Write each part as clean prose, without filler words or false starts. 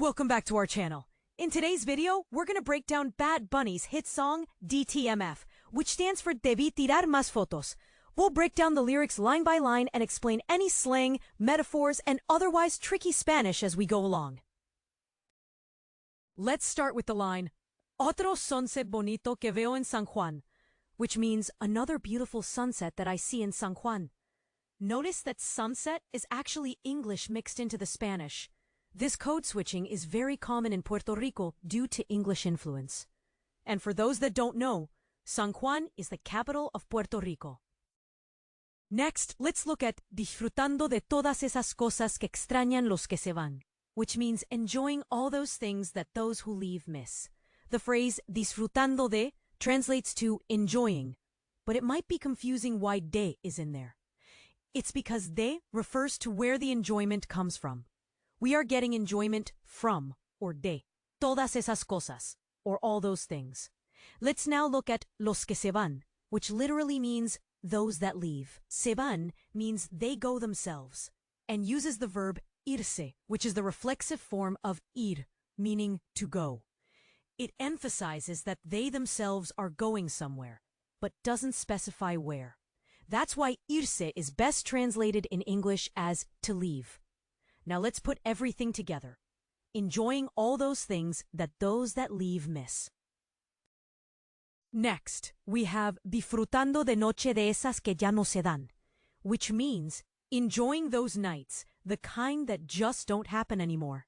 Welcome back to our channel. In today's video, we're gonna break down Bad Bunny's hit song, DtMF, which stands for Debí tirar más fotos. We'll break down the lyrics line by line and explain any slang, metaphors, and otherwise tricky Spanish as we go along. Let's start with the line, Otro sunset bonito que veo en San Juan, which means another beautiful sunset that I see in San Juan. Notice that sunset is actually English mixed into the Spanish. This code switching is very common in Puerto Rico due to English influence. And for those that don't know, San Juan is the capital of Puerto Rico. Next, let's look at Disfrutando de todas esas cosas que extrañan los que se van, which means enjoying all those things that those who leave miss. The phrase disfrutando de translates to enjoying, but it might be confusing why de is in there. It's because de refers to where the enjoyment comes from. We are getting enjoyment from, or de, todas esas cosas, or all those things. Let's now look at los que se van, which literally means those that leave. Se van means they go themselves, and uses the verb irse, which is the reflexive form of ir, meaning to go. It emphasizes that they themselves are going somewhere, but doesn't specify where. That's why irse is best translated in English as to leave. Now let's put everything together. Enjoying all those things that those that leave miss. Next, we have disfrutando de noche de esas que ya no se dan, which means enjoying those nights, the kind that just don't happen anymore.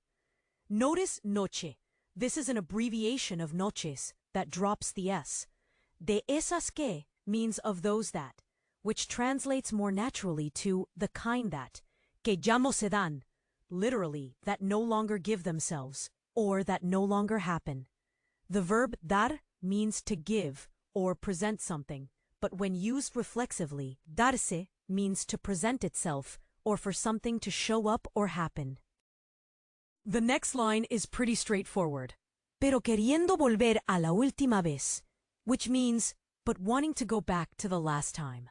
Notice noche. This is an abbreviation of noches that drops the S. De esas que means of those that, which translates more naturally to the kind that, que ya no se dan, literally, that no longer give themselves, or that no longer happen. The verb dar means to give or present something, but when used reflexively, darse means to present itself or for something to show up or happen. The next line is pretty straightforward. Pero queriendo volver a la última vez, which means, but wanting to go back to the last time.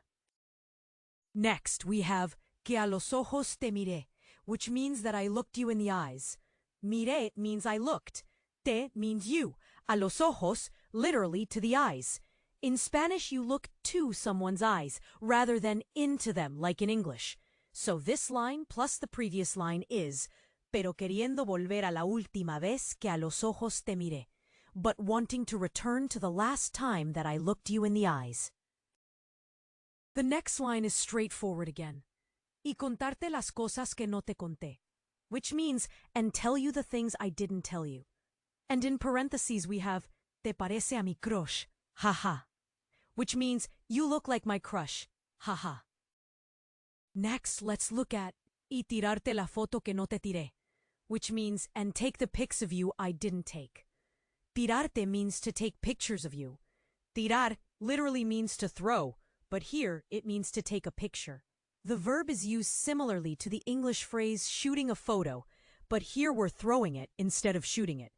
Next, we have que a los ojos te miré, which means that I looked you in the eyes. Miré means I looked. Te means you. A los ojos, literally to the eyes. In Spanish, you look to someone's eyes, rather than into them, like in English. So this line plus the previous line is, pero queriendo volver a la última vez que a los ojos te miré, but wanting to return to the last time that I looked you in the eyes. The next line is straightforward again. Y contarte las cosas que no te conté, which means, and tell you the things I didn't tell you. And in parentheses we have, te parece a mi crush, jaja, which means, you look like my crush, jaja. Next, let's look at, y tirarte la foto que no te tiré, which means, and take the pics of you I didn't take. Tirarte means to take pictures of you. Tirar literally means to throw, but here it means to take a picture. The verb is used similarly to the English phrase shooting a photo, but here we're throwing it instead of shooting it.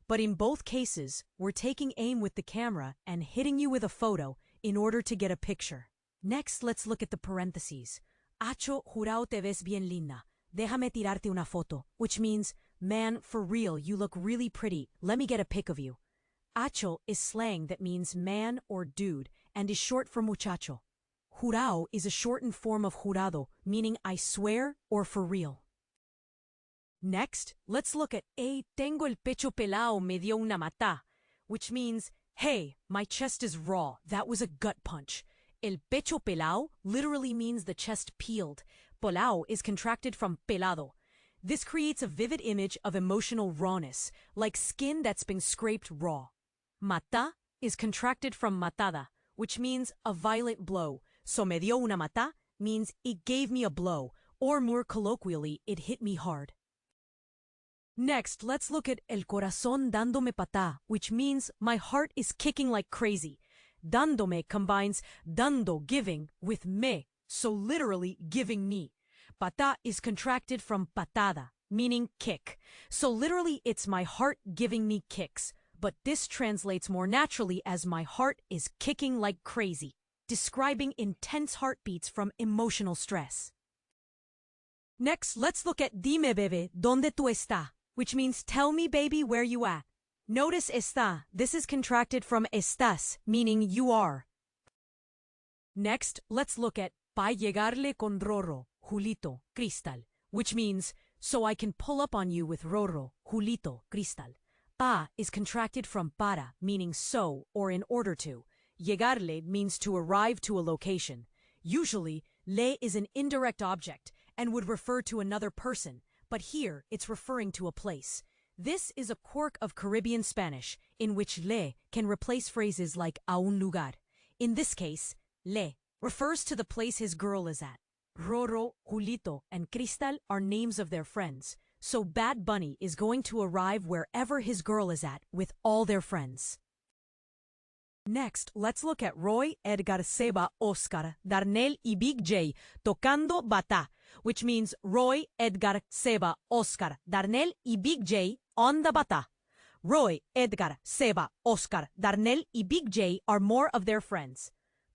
But in both cases, we're taking aim with the camera and hitting you with a photo in order to get a picture. Next, let's look at the parentheses. Acho, jura'o te ves bien linda. Déjame tirarte una foto, which means, man, for real, you look really pretty. Let me get a pic of you. Acho is slang that means man or dude and is short for muchacho. Jura'o is a shortened form of jurado, meaning I swear or for real. Next, let's look at tengo el pecho pela'o, me dio una mata, which means, hey, my chest is raw, that was a gut punch. El pecho pela'o literally means the chest peeled. Pela'o is contracted from pelado. This creates a vivid image of emotional rawness, like skin that's been scraped raw. Mata is contracted from matada, which means a violent blow. So me dio una mata means it gave me a blow, or more colloquially, it hit me hard. Next, let's look at el corazón dándome patá, which means my heart is kicking like crazy. Dándome combines dando, giving, with me, so literally giving me. Patá is contracted from patada, meaning kick. So literally it's my heart giving me kicks, but this translates more naturally as my heart is kicking like crazy, describing intense heartbeats from emotional stress. Next, let's look at dime bebé, ¿dónde tú estás? which means tell me, baby, where you at. Notice está. This is contracted from estás, meaning you are. Next, let's look at pa llegarle con Rorro, Julito, Cristal, which means so I can pull up on you with Rorro, Julito, Cristal. Pa is contracted from para, meaning so or in order to. Llegarle means to arrive to a location. Usually, le is an indirect object and would refer to another person, but here it's referring to a place. This is a quirk of Caribbean Spanish, in which le can replace phrases like a un lugar. In this case, le refers to the place his girl is at. Rorro, Julito, and Cristal are names of their friends, so Bad Bunny is going to arrive wherever his girl is at with all their friends. Next, let's look at Roy, Edgar, Seba, Oscar, Darnell y Big Jay tocando bata, which means Roy, Edgar, Seba, Oscar, Darnell y Big Jay on the bata. Roy, Edgar, Seba, Oscar, Darnell y Big Jay are more of their friends.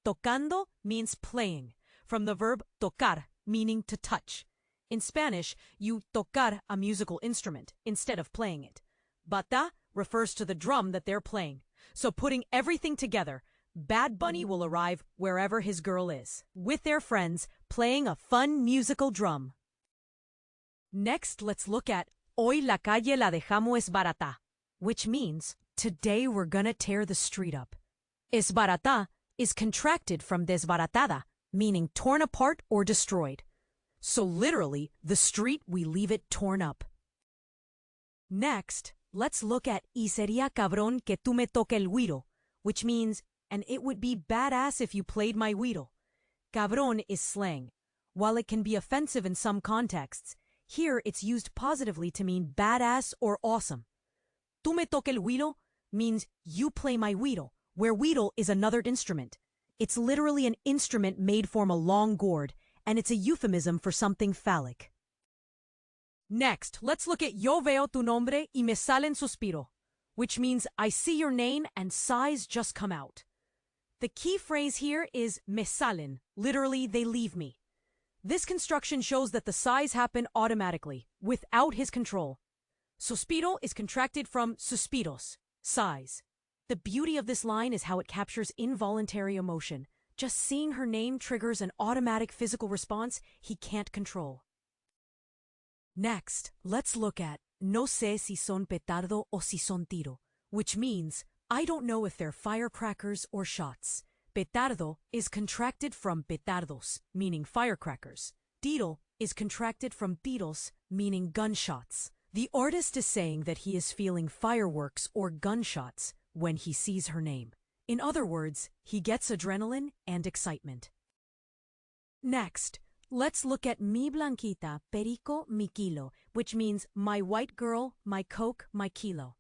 Tocando means playing, from the verb tocar, meaning to touch. In Spanish, you tocar a musical instrument instead of playing it. Bata refers to the drum that they're playing. So putting everything together, Bad Bunny will arrive wherever his girl is, with their friends playing a fun musical drum. Next, let's look at Hoy la calle la dejamos esbarata, which means today we're gonna tear the street up. Esbarata is contracted from desbaratada, meaning torn apart or destroyed. So literally, the street, we leave it torn up. Next, let's look at y sería cabrón que tú me toque el güiro, which means, and it would be badass if you played my güiro. Cabrón is slang. While it can be offensive in some contexts, here it's used positively to mean badass or awesome. Tú me toque el güiro means you play my güiro, where güiro is another instrument. It's literally an instrument made from a long gourd, and it's a euphemism for something phallic. Next, let's look at yo veo tu nombre y me salen suspiro, which means I see your name and sighs just come out. The key phrase here is me salen, literally they leave me. This construction shows that the sighs happen automatically, without his control. Suspiro is contracted from suspiros, sighs. The beauty of this line is how it captures involuntary emotion. Just seeing her name triggers an automatic physical response he can't control. Next, let's look at no sé si son petardo o si son tiro, which means I don't know if they're firecrackers or shots. Petardo is contracted from petardos, meaning firecrackers. Tiro is contracted from tiros, meaning gunshots. The artist is saying that he is feeling fireworks or gunshots when he sees her name. In other words, he gets adrenaline and excitement. Next, let's look at mi blanquita, perico, mi kilo, which means my white girl, my coke, my kilo.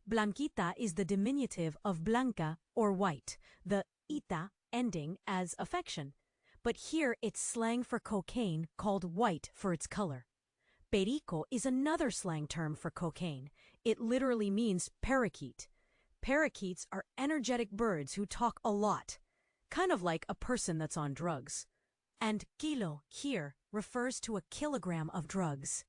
Blanquita is the diminutive of blanca or white, the ita ending as affection. But here it's slang for cocaine called white for its color. Perico is another slang term for cocaine. It literally means parakeet. Parakeets are energetic birds who talk a lot, kind of like a person that's on drugs. And kilo here refers to a kilogram of drugs,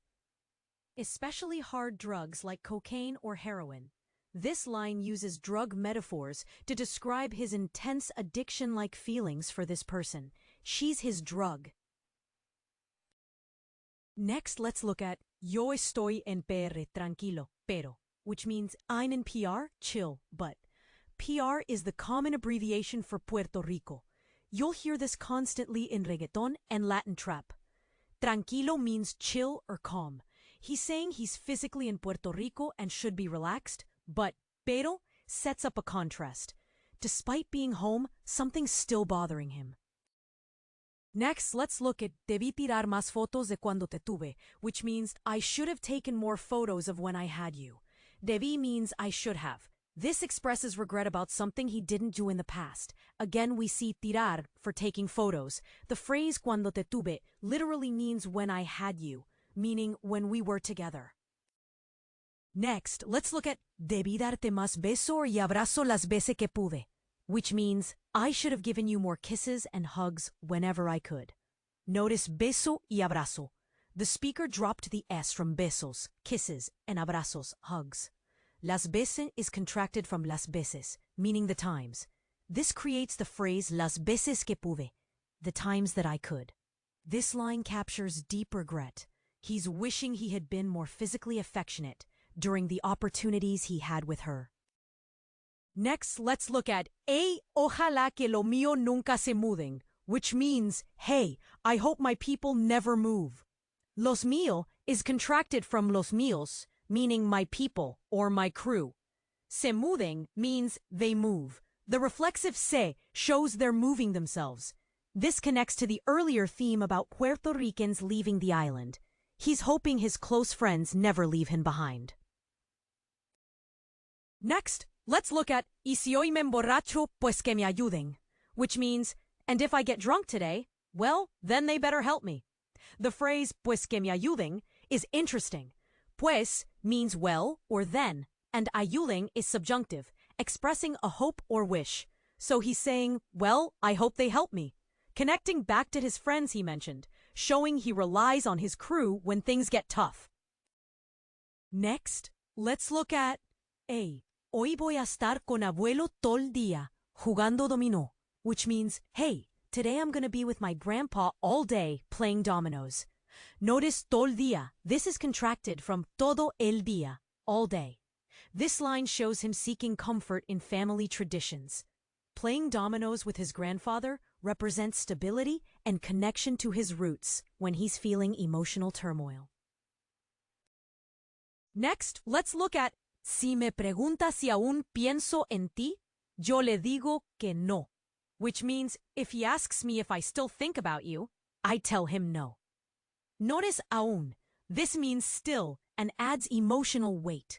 especially hard drugs like cocaine or heroin. This line uses drug metaphors to describe his intense addiction-like feelings for this person. She's his drug. Next, let's look at yo estoy en PR tranquilo, pero, which means I'm in PR, chill, but. PR is the common abbreviation for Puerto Rico. You'll hear this constantly in reggaeton and Latin trap. Tranquilo means chill or calm. He's saying he's physically in Puerto Rico and should be relaxed, but pero sets up a contrast. Despite being home, something's still bothering him. Next, let's look at debí tirar más fotos de cuando te tuve, which means I should have taken more photos of when I had you. Debí means I should have. This expresses regret about something he didn't do in the past. Again, we see tirar for taking photos. The phrase cuando te tuve literally means when I had you, meaning when we were together. Next, let's look at debí darte más beso y abrazo las veces que pude, which means I should have given you more kisses and hugs whenever I could. Notice beso y abrazo. The speaker dropped the S from besos, kisses, and abrazos, hugs. Las veces is contracted from las veces, meaning the times. This creates the phrase las veces que pude, the times that I could. This line captures deep regret. He's wishing he had been more physically affectionate during the opportunities he had with her. Next, let's look at ojalá que lo mío nunca se muden, which means, hey, I hope my people never move. Los mío is contracted from los míos, meaning my people or my crew. Se muden means they move. The reflexive se shows they're moving themselves. This connects to the earlier theme about Puerto Ricans leaving the island. He's hoping his close friends never leave him behind. Next, let's look at y si hoy me emborracho, pues que me ayuden, which means, and if I get drunk today, well, then they better help me. The phrase pues que me ayuden is interesting. Pues means well or then, and ayuden is subjunctive, expressing a hope or wish. So he's saying, well, I hope they help me. Connecting back to his friends he mentioned, showing he relies on his crew when things get tough. Next, let's look at hoy voy a estar con abuelo todo el día, jugando dominó, which means, hey, today I'm going to be with my grandpa all day playing dominoes. Notice todo el día. This is contracted from todo el día, all day. This line shows him seeking comfort in family traditions. Playing dominoes with his grandfather represents stability and connection to his roots when he's feeling emotional turmoil. Next, let's look at si me pregunta si aún pienso en ti, yo le digo que no, which means if he asks me if I still think about you, I tell him no. Notice aún. This means still and adds emotional weight.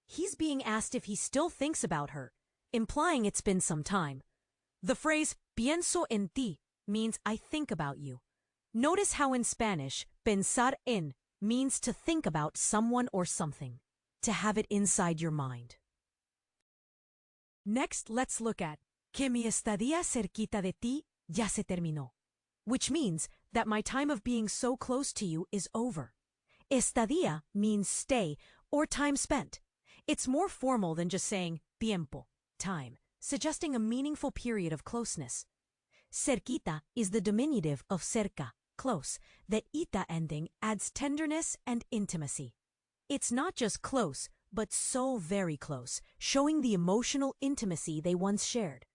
He's being asked if he still thinks about her, implying it's been some time. The phrase pienso en ti means I think about you. Notice how in Spanish, pensar en means to think about someone or something, to have it inside your mind. Next, let's look at que mi estadía cerquita de ti ya se terminó, which means that my time of being so close to you is over. Estadía means stay or time spent. It's more formal than just saying tiempo, time, suggesting a meaningful period of closeness. Cerquita is the diminutive of cerca, close. The ita ending adds tenderness and intimacy. It's not just close, but so very close, showing the emotional intimacy they once shared.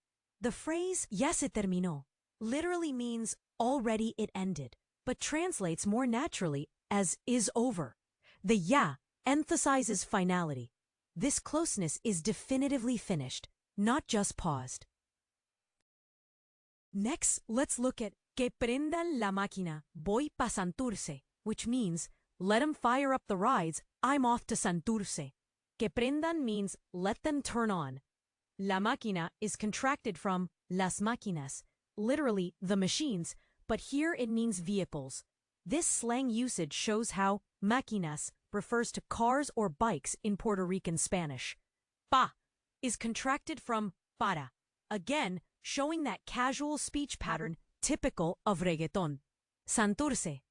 The phrase ya se terminó literally means already it ended, but translates more naturally as is over. The ya emphasizes finality. This closeness is definitively finished, not just paused. Next, let's look at que prendan la máquina, voy pa Santurce, which means let 'em fire up the rides, I'm off to Santurce. Que prendan means let them turn on. La máquina is contracted from las máquinas, literally the machines, but here it means vehicles. This slang usage shows how máquinas refers to cars or bikes in Puerto Rican Spanish. Pa is contracted from para, again showing that casual speech pattern typical of reggaeton. Santurce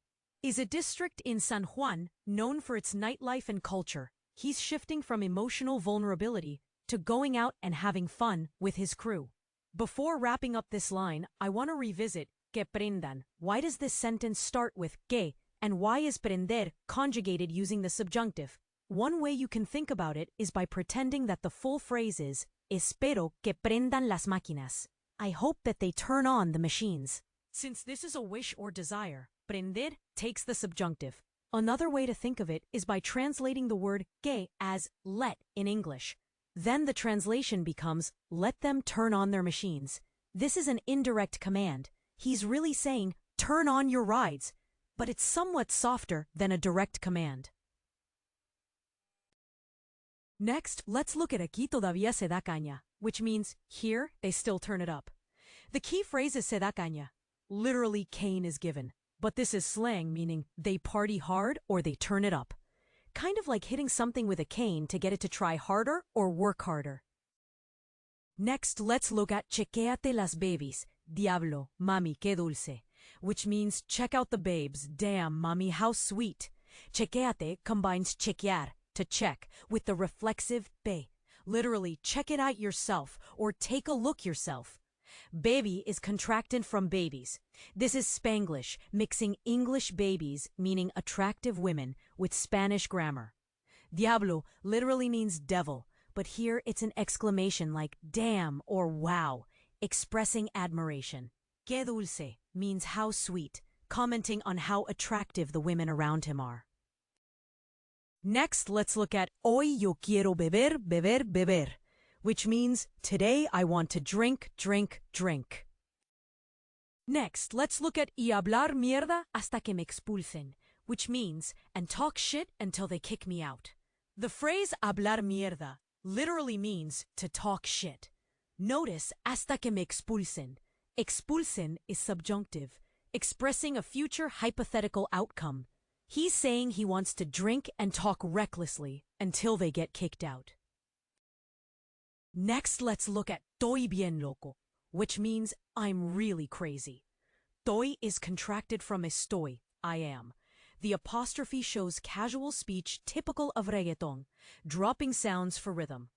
is a district in San Juan known for its nightlife and culture. He's shifting from emotional vulnerability to going out and having fun with his crew. Before wrapping up this line, I want to revisit que prendan. Why does this sentence start with que, and why is prender conjugated using the subjunctive? One way you can think about it is by pretending that the full phrase is espero que prendan las máquinas. I hope that they turn on the machines. Since this is a wish or desire, prender takes the subjunctive. Another way to think of it is by translating the word que as let in English. Then the translation becomes let them turn on their machines. This is an indirect command. He's really saying turn on your rides, but it's somewhat softer than a direct command. Next, let's look at aquí todavía se da caña, which means here they still turn it up. The key phrase is se da caña. Literally, cane is given, but this is slang meaning they party hard or they turn it up. Kind of like hitting something with a cane to get it to try harder or work harder. Next, let's look at chequéate las babies. Diablo, mami, qué dulce. which means check out the babes. Damn, mommy, how sweet. Chequéate combines chequear, to check, with the reflexive be. Literally, check it out yourself or take a look yourself. Baby is contracted from babies. This is Spanglish, mixing English babies, meaning attractive women, with Spanish grammar. Diablo literally means devil, but here it's an exclamation like damn or wow, expressing admiration. Que dulce means how sweet, commenting on how attractive the women around him are. Next, let's look at hoy yo quiero beber, beber, beber, which means today I want to drink, drink, drink. Next, let's look at y hablar mierda hasta que me expulsen, which means and talk shit until they kick me out. The phrase hablar mierda literally means to talk shit. Notice hasta que me expulsen. Expulsen is subjunctive, expressing a future hypothetical outcome. He's saying he wants to drink and talk recklessly until they get kicked out. Next, let's look at estoy bien loco, which means I'm really crazy. Estoy is contracted from estoy, I am. The apostrophe shows casual speech typical of reggaeton, dropping sounds for rhythm.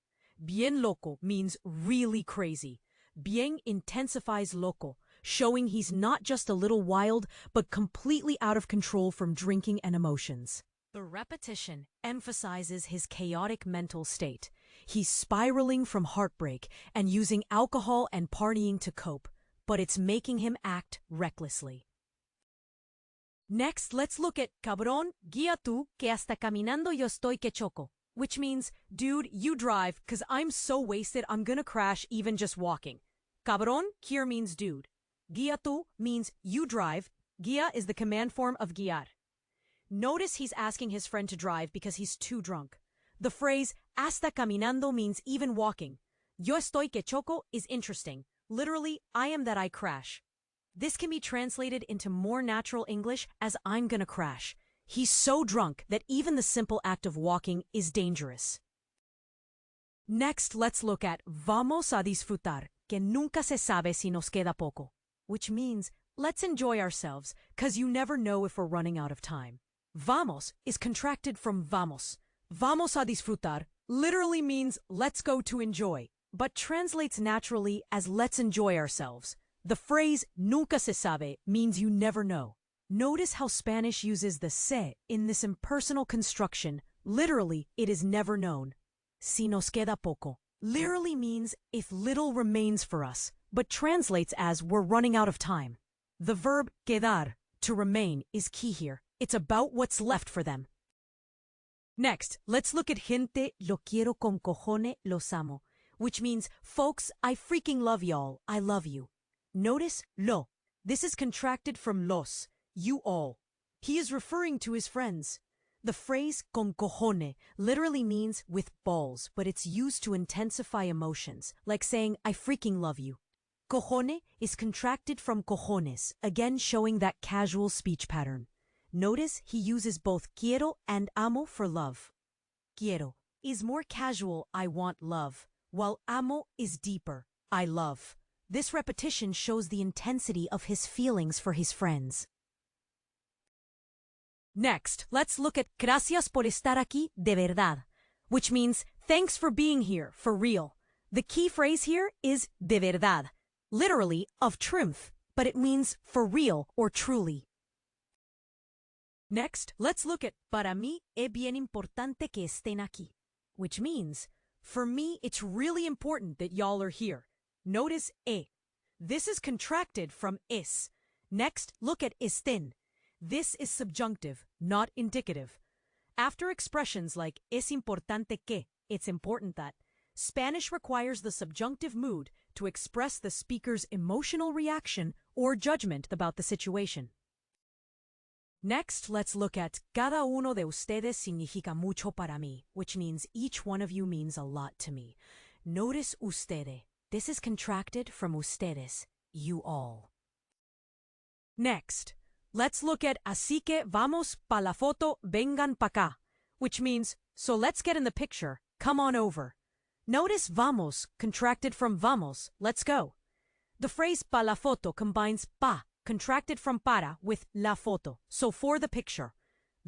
Bien loco means really crazy. Bien intensifies loco, showing he's not just a little wild, but completely out of control from drinking and emotions. The repetition emphasizes his chaotic mental state. He's spiraling from heartbreak and using alcohol and partying to cope, but it's making him act recklessly. Next, let's look at cabrón, guía tú, que hasta caminando yo estoy que choco, which means, dude, you drive, cause I'm so wasted I'm gonna crash even just walking. Cabrón here means dude. Guía tú means you drive. Guía is the command form of guiar. Notice he's asking his friend to drive because he's too drunk. The phrase hasta caminando means even walking. Yo estoy que choco is interesting. Literally, I am that I crash. This can be translated into more natural English as I'm gonna crash. He's so drunk that even the simple act of walking is dangerous. Next, let's look at vamos a disfrutar, que nunca se sabe si nos queda poco, which means let's enjoy ourselves, cause you never know if we're running out of time. Vamos is contracted from vamos. Vamos a disfrutar literally means let's go to enjoy, but translates naturally as let's enjoy ourselves. The phrase nunca se sabe means you never know. Notice how Spanish uses the se in this impersonal construction. Literally, it is never known. Si nos queda poco literally means if little remains for us, but translates as we're running out of time. The verb quedar, to remain, is key here. It's about what's left for them. Next, let's look at gente lo quiero con cojones, los amo, which means, folks, I freaking love y'all, I love you. Notice lo. This is contracted from los, you all. He is referring to his friends. The phrase con cojones literally means with balls, but it's used to intensify emotions, like saying, I freaking love you. Cojones is contracted from cojones, again showing that casual speech pattern. Notice he uses both quiero and amo for love. Quiero is more casual, I want love, while amo is deeper, I love. This repetition shows the intensity of his feelings for his friends. Next, let's look at gracias por estar aquí de verdad, which means thanks for being here, for real. The key phrase here is de verdad, literally of truth, but it means for real or truly. Next, let's look at para mí es bien importante que estén aquí, which means for me it's really important that y'all are here. Notice e. This is contracted from es. Next, look at estén. This is subjunctive, not indicative. After expressions like es importante que, it's important that, Spanish requires the subjunctive mood to express the speaker's emotional reaction or judgment about the situation. Next, let's look at cada uno de ustedes significa mucho para mí, which means each one of you means a lot to me. Notice ustedes. This is contracted from ustedes, you all. Next, let's look at así que vamos pa la foto, vengan pa acá, which means, so let's get in the picture, come on over. Notice vamos, contracted from vamos, let's go. The phrase pa la foto combines pa contracted from para with la foto, so for the picture.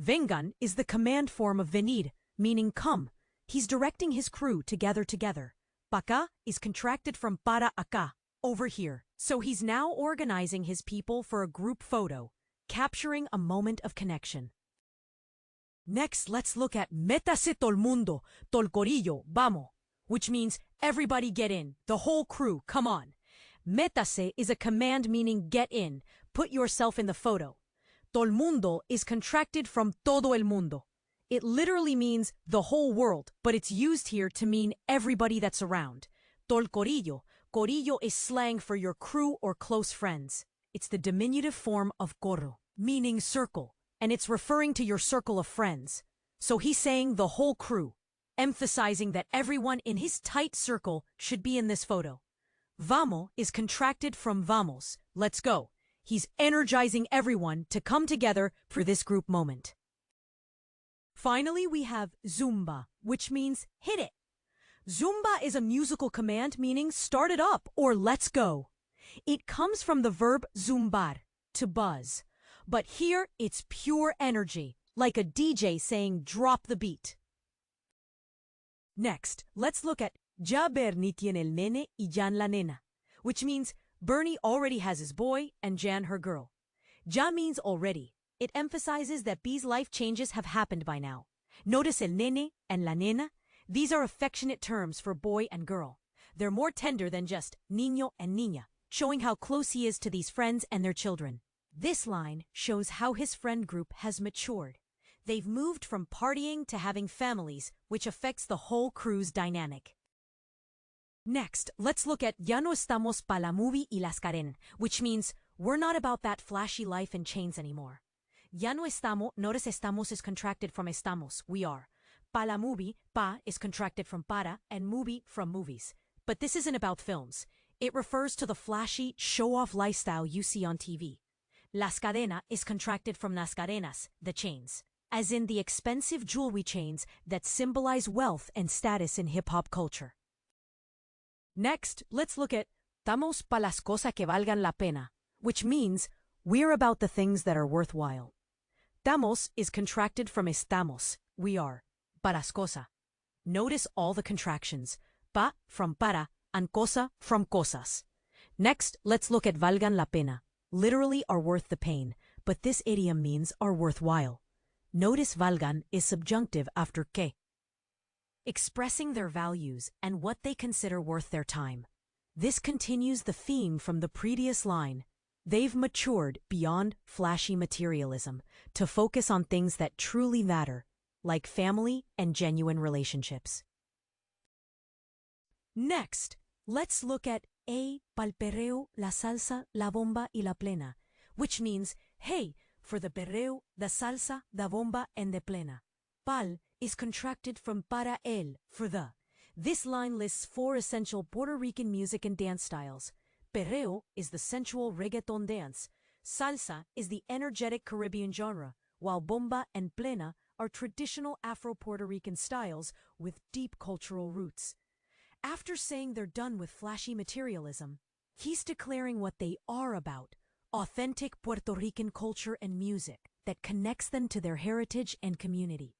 Vengan is the command form of venir, meaning come. He's directing his crew to gather together. Pa'ca is contracted from para acá, over here. So he's now organizing his people for a group photo, capturing a moment of connection. Next, let's look at métase todo el mundo, todo el corillo, vamos, which means everybody get in, the whole crew, come on. Métase is a command meaning get in, put yourself in the photo. Todo el mundo is contracted from todo el mundo. It literally means the whole world, but it's used here to mean everybody that's around. Todo el corillo. Corillo is slang for your crew or close friends. It's the diminutive form of corro, meaning circle, and it's referring to your circle of friends. So he's saying the whole crew, emphasizing that everyone in his tight circle should be in this photo. Vamos is contracted from vamos, let's go. He's energizing everyone to come together for this group moment. Finally, we have zumba, which means hit it. Zumba is a musical command meaning start it up or let's go. It comes from the verb zumbar, to buzz. But here it's pure energy, like a DJ saying drop the beat. Next, let's look at ya Bernie tiene el nene y Jan la nena, which means Bernie already has his boy and Jan her girl. Ya means already. It emphasizes that B's life changes have happened by now. Notice el nene and la nena. These are affectionate terms for boy and girl. They're more tender than just niño and niña, showing how close he is to these friends and their children. This line shows how his friend group has matured. They've moved from partying to having families, which affects the whole crew's dynamic. Next, let's look at ya no estamos pa la movie y las caren, which means we're not about that flashy life and chains anymore. Ya no estamos, notice estamos is contracted from estamos, we are. Pa la movie, pa is contracted from para, and movie from movies. But this isn't about films. It refers to the flashy, show-off lifestyle you see on TV. Las cadena is contracted from las cadenas, the chains, as in the expensive jewelry chains that symbolize wealth and status in hip-hop culture. Next, let's look at estamos pa las cosas que valgan la pena, which means we're about the things that are worthwhile. Estamos is contracted from estamos, we are. Paras cosa. Notice all the contractions. Pa from para and cosa from cosas. Next, let's look at valgan la pena. Literally are worth the pain, but this idiom means are worthwhile. Notice valgan is subjunctive after que, expressing their values and what they consider worth their time. This continues the theme from the previous line. They've matured beyond flashy materialism to focus on things that truly matter, like family and genuine relationships. Next, let's look at pa'l perreo, la salsa, la bomba y la plena, which means hey for the perreo, the salsa, the bomba, and the plena. Pal is contracted from para el, for the. This line lists 4 essential Puerto Rican music and dance styles. Perreo is the sensual reggaeton dance. Salsa is the energetic Caribbean genre, while bomba and plena are traditional Afro-Puerto Rican styles with deep cultural roots. After saying they're done with flashy materialism, he's declaring what they are about, authentic Puerto Rican culture and music that connects them to their heritage and community.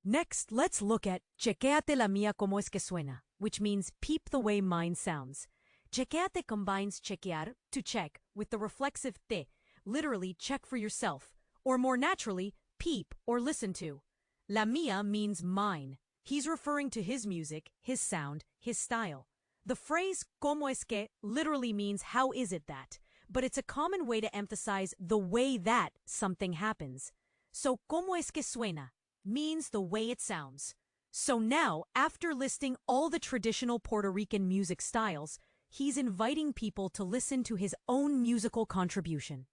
Next, let's look at chequéate la mía como es que suena, which means peep the way mine sounds. Chequéate combines chequear, to check, with the reflexive te, literally check for yourself, or more naturally, peep or listen to. La mía means mine. He's referring to his music, his sound, his style. The phrase como es que literally means how is it that, but it's a common way to emphasize the way that something happens. So como es que suena means the way it sounds. So now, after listing all the traditional Puerto Rican music styles, he's inviting people to listen to his own musical contribution.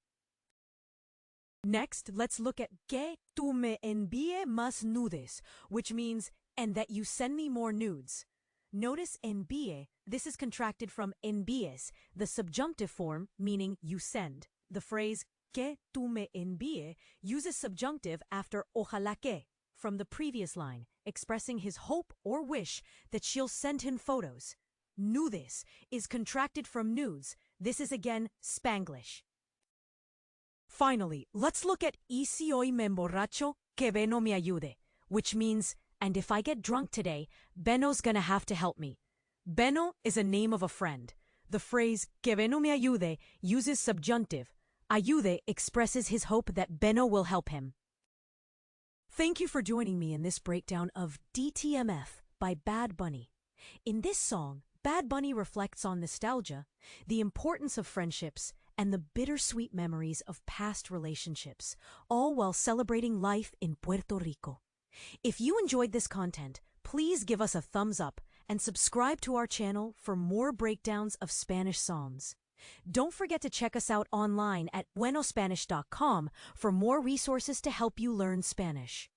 Next, let's look at que tú me envíe más nudes, which means and that you send me more nudes. Notice envíe, this is contracted from envíes, the subjunctive form meaning you send. The phrase que tú me envíe uses subjunctive after ojalá que from the previous line, expressing his hope or wish that she'll send him photos. Nudes is contracted from nudes. This is again Spanglish. Finally, let's look at y si hoy me emborracho, que Bueno me ayude, which means, and if I get drunk today, Beno's gonna have to help me. Bueno is a name of a friend. The phrase que Bueno me ayude uses subjunctive. Ayude expresses his hope that Bueno will help him. Thank you for joining me in this breakdown of DtMF by Bad Bunny. In this song, Bad Bunny reflects on nostalgia, the importance of friendships, and the bittersweet memories of past relationships, all while celebrating life in Puerto Rico. If you enjoyed this content, please give us a thumbs up and subscribe to our channel for more breakdowns of Spanish songs. Don't forget to check us out online at buenospanish.com for more resources to help you learn Spanish.